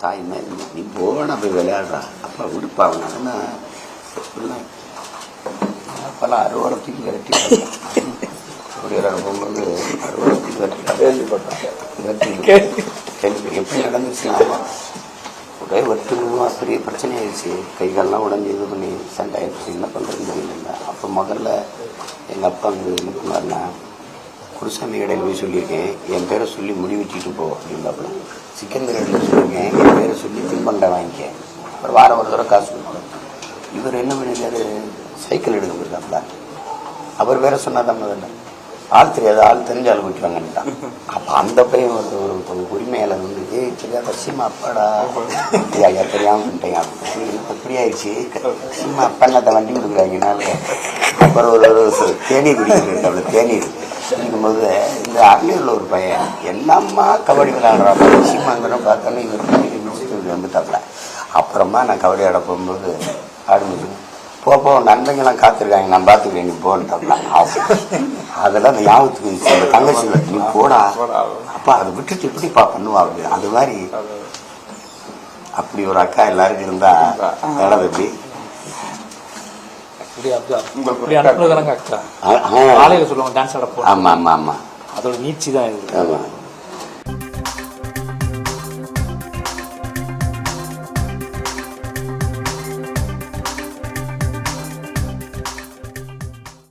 தாய் மாதிரி நீ போன போய் விளையாடுறா அப்பா விடுப்பா அவனா அப்பெல்லாம் அறுவடத்துக்கு விரட்டி போகும்போது அறுவடத்துக்கு எப்படி நடந்துச்சுன்னா ஒரே ஒட்டுமா பெரிய பிரச்சனை ஆயிடுச்சு. கைகாலெலாம் உடஞ்சி இது பண்ணி சண்டை ஆயிடுச்சு. என்ன பண்ணுறதுன்னு தெரியல. அப்போ முதல்ல எங்கள் அப்பா அங்கே முன்னாடினா குருசாமி கடையில் போய் சொல்லியிருக்கேன், என் பேரை சொல்லி முடி வச்சுட்டு போ அப்படின்னாப்புல. சிக்கன் கடையில் சொல்லியிருக்கேன், என் பேரை சொல்லி தின்பண்டை வாங்கிக்க, அப்புறம் வாரம் ஒரு தடவை காசு கொடுப்பேன். இவர் என்ன பண்ணியிருக்காரு, சைக்கிள் எடுக்க போயிருக்காப்புல. அவர் பேரை சொன்னாதான் முதல்ல ஆள் தெரியாது, ஆள் தெரிஞ்ச ஆள் போயிட்டுவாங்கன்ட்டான். அப்போ அந்த பையன் ஒரு உரிமையால வந்து தெரியாத சீமா அப்பாடா ஐயா தெரியாமல் பண்ணிட்டேங்க அப்படின்னு இப்படி ஆயிடுச்சு. சீமா அப்பான்னு வண்டி கொடுக்குறாங்கனால அப்புறம் ஒரு தேநீர் குடிக்கிறது. அவ்வளோ தேநீர் குடிக்கும்போது இந்த அருளியூரில் ஒரு பையன் எல்லாமா கபடி விளையாடுறாங்க. சீமாங்கிறோம் பார்த்தோன்னே இவர் வந்துட்டாப்புல. அப்புறமா நான் கபடி ஆட போகும்போது ஆடும்போது போ நண்பங்கெல்லாம் காத்திருக்காங்க, நான் பார்த்துக்கிறேன் நீ போன்ட்டாப்ல. அதெல்லாம் அந்த ஞாபகத்துக்கு அந்த தங்கச்சி நீ போடா அப்பா அதை விட்டுட்டு எப்படிப்பா பண்ணுவா அப்படின்னு. அது மாதிரி அப்படி ஒரு அக்கா எல்லாருக்கும் இருந்தா நடந்தது எப்படி. ஆமா ஆமா ஆமா அதோட நீச்சி தான். ஆமா